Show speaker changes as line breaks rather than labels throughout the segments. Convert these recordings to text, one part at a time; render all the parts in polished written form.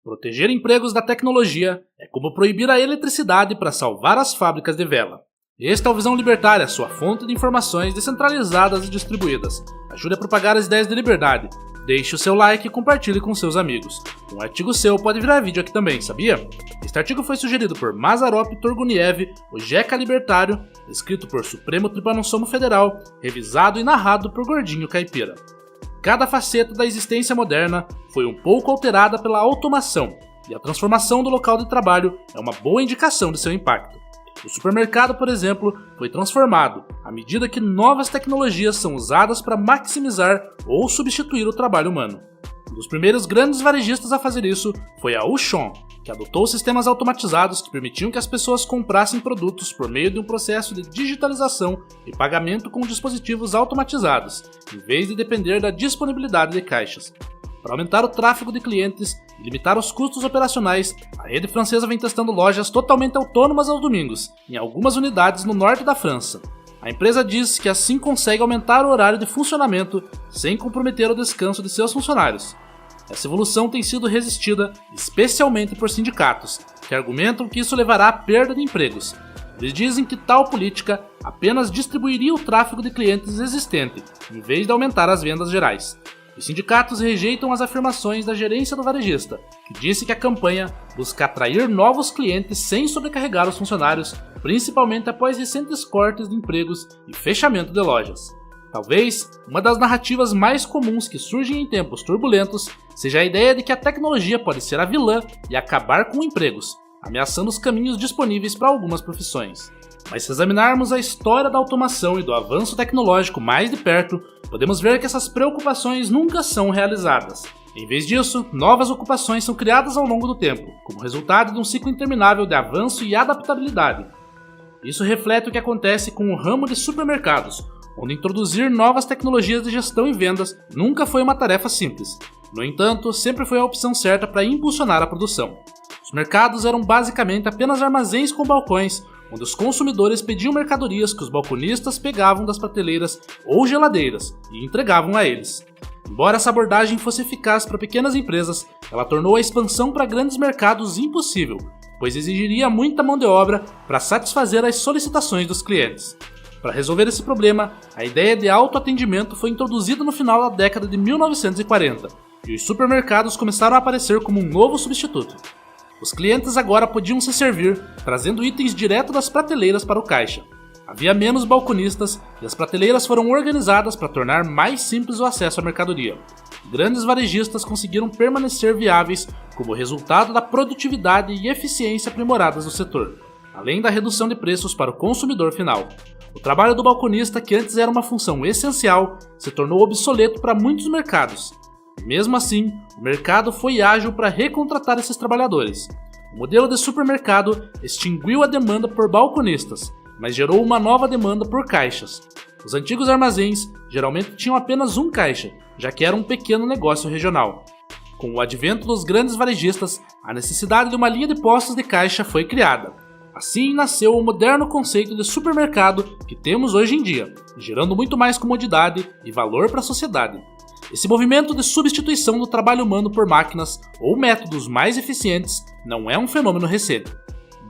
Proteger empregos da tecnologia é como proibir a eletricidade para salvar as fábricas de vela. Esta é o Visão Libertária, sua fonte de informações descentralizadas e distribuídas. Ajude a propagar as ideias de liberdade. Deixe o seu like e compartilhe com seus amigos. Um artigo seu pode virar vídeo aqui também, sabia? Este artigo foi sugerido por Mazarop Turguniev, o Jeca Libertário, escrito por Supremo Tribunal Federal, revisado e narrado por Gordinho Caipira. Cada faceta da existência moderna foi um pouco alterada pela automação, e a transformação do local de trabalho é uma boa indicação de seu impacto. O supermercado, por exemplo, foi transformado à medida que novas tecnologias são usadas para maximizar ou substituir o trabalho humano. Um dos primeiros grandes varejistas a fazer isso foi a Auchan, que adotou sistemas automatizados que permitiam que as pessoas comprassem produtos por meio de um processo de digitalização e pagamento com dispositivos automatizados, em vez de depender da disponibilidade de caixas. Para aumentar o tráfego de clientes e limitar os custos operacionais, a rede francesa vem testando lojas totalmente autônomas aos domingos, em algumas unidades no norte da França. A empresa diz que assim consegue aumentar o horário de funcionamento sem comprometer o descanso de seus funcionários. Essa evolução tem sido resistida especialmente por sindicatos, que argumentam que isso levará à perda de empregos. Eles dizem que tal política apenas distribuiria o tráfego de clientes existente, em vez de aumentar as vendas gerais. Os sindicatos rejeitam as afirmações da gerência do varejista, que disse que a campanha busca atrair novos clientes sem sobrecarregar os funcionários, principalmente após recentes cortes de empregos e fechamento de lojas. Talvez uma das narrativas mais comuns que surgem em tempos turbulentos seja a ideia de que a tecnologia pode ser a vilã e acabar com empregos, ameaçando os caminhos disponíveis para algumas profissões. Mas se examinarmos a história da automação e do avanço tecnológico mais de perto, podemos ver que essas preocupações nunca são realizadas. Em vez disso, novas ocupações são criadas ao longo do tempo, como resultado de um ciclo interminável de avanço e adaptabilidade. Isso reflete o que acontece com o ramo de supermercados, onde introduzir novas tecnologias de gestão e vendas nunca foi uma tarefa simples. No entanto, sempre foi a opção certa para impulsionar a produção. Os mercados eram basicamente apenas armazéns com balcões, onde os consumidores pediam mercadorias que os balconistas pegavam das prateleiras ou geladeiras e entregavam a eles. Embora essa abordagem fosse eficaz para pequenas empresas, ela tornou a expansão para grandes mercados impossível, pois exigiria muita mão de obra para satisfazer as solicitações dos clientes. Para resolver esse problema, a ideia de autoatendimento foi introduzida no final da década de 1940, e os supermercados começaram a aparecer como um novo substituto. Os clientes agora podiam se servir, trazendo itens direto das prateleiras para o caixa. Havia menos balconistas e as prateleiras foram organizadas para tornar mais simples o acesso à mercadoria. Grandes varejistas conseguiram permanecer viáveis como resultado da produtividade e eficiência aprimoradas do setor, além da redução de preços para o consumidor final. O trabalho do balconista, que antes era uma função essencial, se tornou obsoleto para muitos mercados. Mesmo assim, o mercado foi ágil para recontratar esses trabalhadores. O modelo de supermercado extinguiu a demanda por balconistas, mas gerou uma nova demanda por caixas. Os antigos armazéns geralmente tinham apenas um caixa, já que era um pequeno negócio regional. Com o advento dos grandes varejistas, a necessidade de uma linha de postos de caixa foi criada. Assim nasceu o moderno conceito de supermercado que temos hoje em dia, gerando muito mais comodidade e valor para a sociedade. Esse movimento de substituição do trabalho humano por máquinas ou métodos mais eficientes não é um fenômeno recente.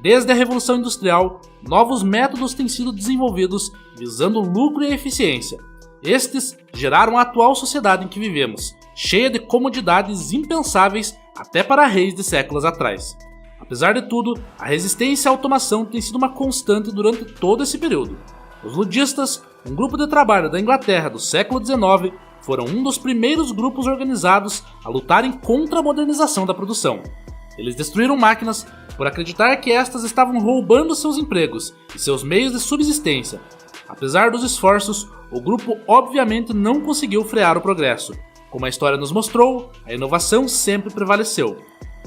Desde a Revolução Industrial, novos métodos têm sido desenvolvidos visando lucro e eficiência. Estes geraram a atual sociedade em que vivemos, cheia de comodidades impensáveis até para reis de séculos atrás. Apesar de tudo, a resistência à automação tem sido uma constante durante todo esse período. Os ludistas, um grupo de trabalho da Inglaterra do século XIX, foram um dos primeiros grupos organizados a lutarem contra a modernização da produção. Eles destruíram máquinas por acreditar que estas estavam roubando seus empregos e seus meios de subsistência. Apesar dos esforços, o grupo obviamente não conseguiu frear o progresso. Como a história nos mostrou, a inovação sempre prevaleceu.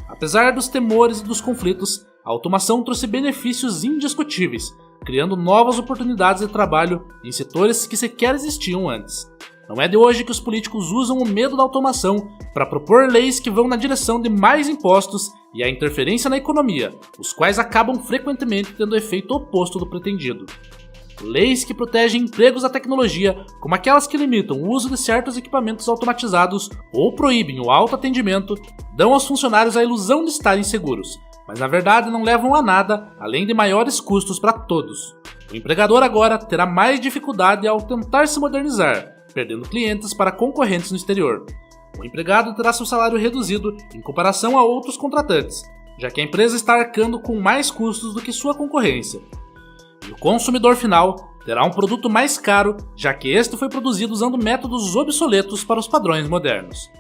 Apesar dos temores e dos conflitos, a automação trouxe benefícios indiscutíveis, criando novas oportunidades de trabalho em setores que sequer existiam antes. Não é de hoje que os políticos usam o medo da automação para propor leis que vão na direção de mais impostos e a interferência na economia, os quais acabam frequentemente tendo o efeito oposto do pretendido. leis que protegem empregos da tecnologia, como aquelas que limitam o uso de certos equipamentos automatizados ou proíbem o autoatendimento, dão aos funcionários a ilusão de estarem seguros, mas na verdade não levam a nada além de maiores custos para todos. O empregador agora terá mais dificuldade ao tentar se modernizar, perdendo clientes para concorrentes no exterior. O empregado terá seu salário reduzido em comparação a outros contratantes, já que a empresa está arcando com mais custos do que sua concorrência. E o consumidor final terá um produto mais caro, já que este foi produzido usando métodos obsoletos para os padrões modernos.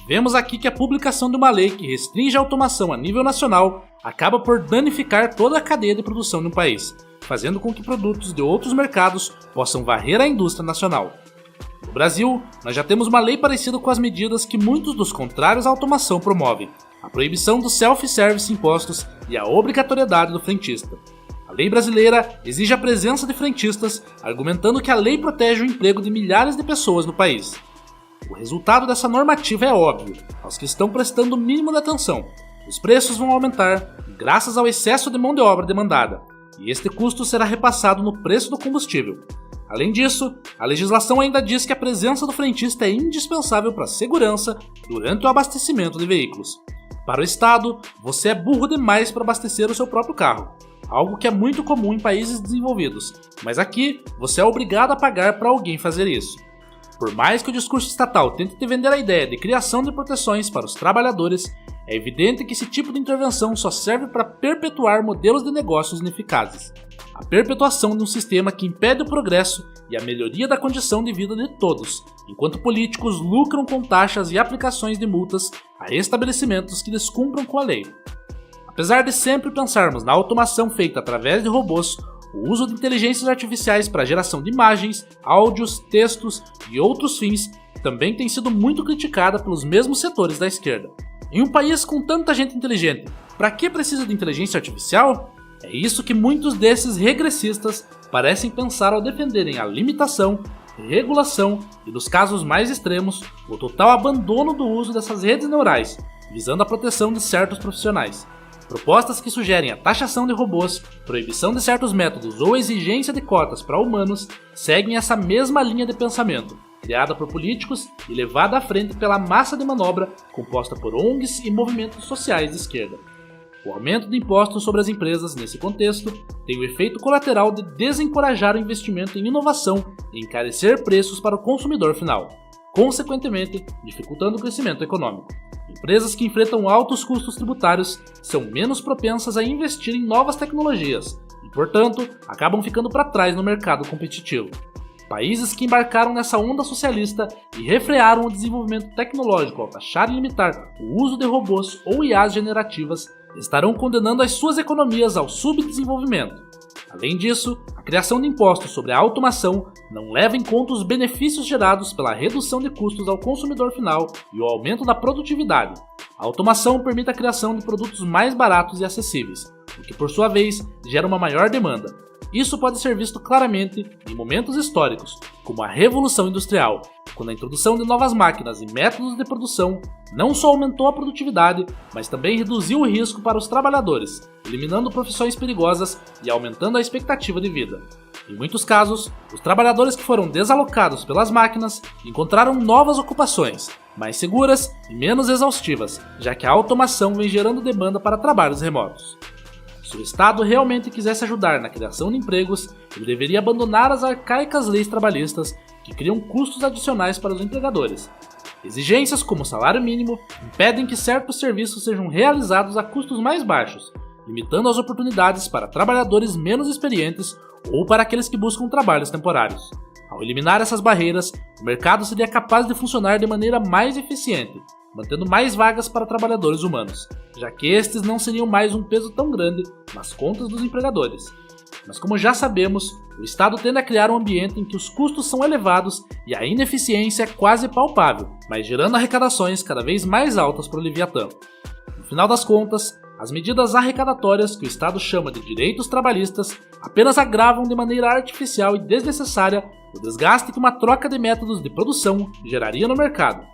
Vemos aqui que a publicação de uma lei que restringe a automação a nível nacional acaba por danificar toda a cadeia de produção de um país, fazendo com que produtos de outros mercados possam varrer a indústria nacional. No Brasil, nós já temos uma lei parecida com as medidas que muitos dos contrários à automação promovem: a proibição do self-service impostos e a obrigatoriedade do frentista. A lei brasileira exige a presença de frentistas, argumentando que a lei protege o emprego de milhares de pessoas no país. O resultado dessa normativa é óbvio: aos que estão prestando o mínimo de atenção, os preços vão aumentar graças ao excesso de mão de obra demandada, e este custo será repassado no preço do combustível. Além disso, a legislação ainda diz que a presença do frentista é indispensável para a segurança durante o abastecimento de veículos. Para o Estado, você é burro demais para abastecer o seu próprio carro, algo que é muito comum em países desenvolvidos, mas aqui você é obrigado a pagar para alguém fazer isso. Por mais que o discurso estatal tente te vender a ideia de criação de proteções para os trabalhadores, é evidente que esse tipo de intervenção só serve para perpetuar modelos de negócios ineficazes. A perpetuação de um sistema que impede o progresso e a melhoria da condição de vida de todos, enquanto políticos lucram com taxas e aplicações de multas a estabelecimentos que descumpram com a lei. Apesar de sempre pensarmos na automação feita através de robôs, o uso de inteligências artificiais para a geração de imagens, áudios, textos e outros fins também tem sido muito criticada pelos mesmos setores da esquerda. Em um país com tanta gente inteligente, para que precisa de inteligência artificial? É isso que muitos desses regressistas parecem pensar ao defenderem a limitação, regulação e, nos casos mais extremos, o total abandono do uso dessas redes neurais, visando a proteção de certos profissionais. Propostas que sugerem a taxação de robôs, proibição de certos métodos ou exigência de cotas para humanos seguem essa mesma linha de pensamento, criada por políticos e levada à frente pela massa de manobra composta por ONGs e movimentos sociais de esquerda. O aumento de impostos sobre as empresas, nesse contexto, tem o efeito colateral de desencorajar o investimento em inovação e encarecer preços para o consumidor final, consequentemente dificultando o crescimento econômico. Empresas que enfrentam altos custos tributários são menos propensas a investir em novas tecnologias e, portanto, acabam ficando para trás no mercado competitivo. Países que embarcaram nessa onda socialista e refrearam o desenvolvimento tecnológico ao taxar e limitar o uso de robôs ou IAs generativas estarão condenando as suas economias ao subdesenvolvimento. Além disso, a criação de impostos sobre a automação não leva em conta os benefícios gerados pela redução de custos ao consumidor final e o aumento da produtividade. A automação permite a criação de produtos mais baratos e acessíveis, o que por sua vez gera uma maior demanda. Isso pode ser visto claramente em momentos históricos, como a Revolução Industrial, quando a introdução de novas máquinas e métodos de produção não só aumentou a produtividade, mas também reduziu o risco para os trabalhadores, eliminando profissões perigosas e aumentando a expectativa de vida. Em muitos casos, os trabalhadores que foram desalocados pelas máquinas encontraram novas ocupações, mais seguras e menos exaustivas, já que a automação vem gerando demanda para trabalhos remotos. Se o Estado realmente quisesse ajudar na criação de empregos, ele deveria abandonar as arcaicas leis trabalhistas que criam custos adicionais para os empregadores. Exigências como salário mínimo impedem que certos serviços sejam realizados a custos mais baixos, limitando as oportunidades para trabalhadores menos experientes ou para aqueles que buscam trabalhos temporários. Ao eliminar essas barreiras, o mercado seria capaz de funcionar de maneira mais eficiente, mantendo mais vagas para trabalhadores humanos, já que estes não seriam mais um peso tão grande nas contas dos empregadores. Mas como já sabemos, o Estado tende a criar um ambiente em que os custos são elevados e a ineficiência é quase palpável, mas gerando arrecadações cada vez mais altas para o Leviatã. No final das contas, as medidas arrecadatórias que o Estado chama de direitos trabalhistas apenas agravam de maneira artificial e desnecessária o desgaste que uma troca de métodos de produção geraria no mercado.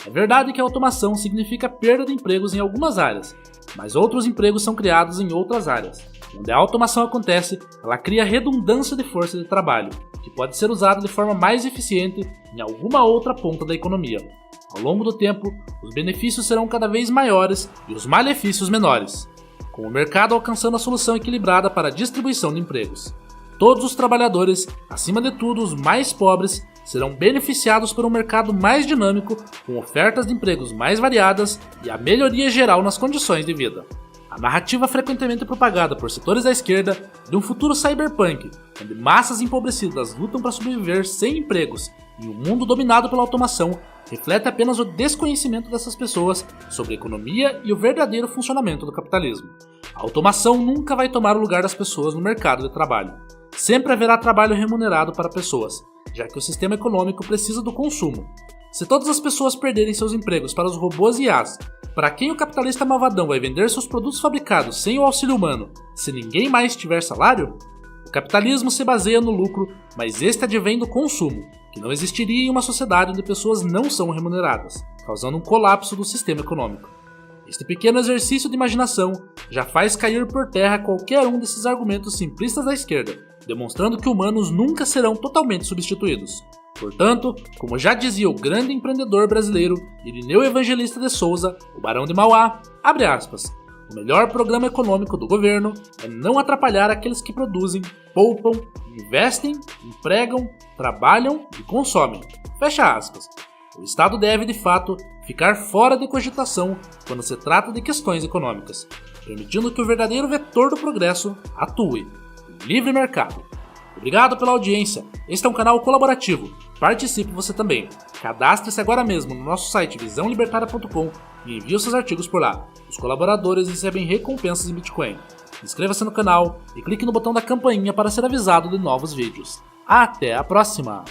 É verdade que a automação significa perda de empregos em algumas áreas, mas outros empregos são criados em outras áreas. Onde a automação acontece, ela cria redundância de força de trabalho, que pode ser usada de forma mais eficiente em alguma outra ponta da economia. Ao longo do tempo, os benefícios serão cada vez maiores e os malefícios menores, com o mercado alcançando a solução equilibrada para a distribuição de empregos. Todos os trabalhadores, acima de tudo os mais pobres, serão beneficiados por um mercado mais dinâmico, com ofertas de empregos mais variadas e a melhoria geral nas condições de vida. A narrativa frequentemente propagada por setores da esquerda de um futuro cyberpunk, onde massas empobrecidas lutam para sobreviver sem empregos em um mundo dominado pela automação, reflete apenas o desconhecimento dessas pessoas sobre a economia e o verdadeiro funcionamento do capitalismo. A automação nunca vai tomar o lugar das pessoas no mercado de trabalho. Sempre haverá trabalho remunerado para pessoas, já que o sistema econômico precisa do consumo. Se todas as pessoas perderem seus empregos para os robôs e IAs, para quem o capitalista malvadão vai vender seus produtos fabricados sem o auxílio humano, se ninguém mais tiver salário? O capitalismo se baseia no lucro, mas este advém do consumo, que não existiria em uma sociedade onde pessoas não são remuneradas, causando um colapso do sistema econômico. Este pequeno exercício de imaginação já faz cair por terra qualquer um desses argumentos simplistas da esquerda, demonstrando que humanos nunca serão totalmente substituídos. Portanto, como já dizia o grande empreendedor brasileiro Irineu Evangelista de Souza, o Barão de Mauá, abre aspas, o melhor programa econômico do governo é não atrapalhar aqueles que produzem, poupam, investem, empregam, trabalham e consomem. Fecha aspas. O Estado deve, de fato, ficar fora de cogitação quando se trata de questões econômicas, permitindo que o verdadeiro vetor do progresso atue, o livre mercado. Obrigado pela audiência. Este é um canal colaborativo. Participe você também. Cadastre-se agora mesmo no nosso site visãolibertaria.com e envie os seus artigos por lá. Os colaboradores recebem recompensas em Bitcoin. Inscreva-se no canal e clique no botão da campainha para ser avisado de novos vídeos. Até a próxima!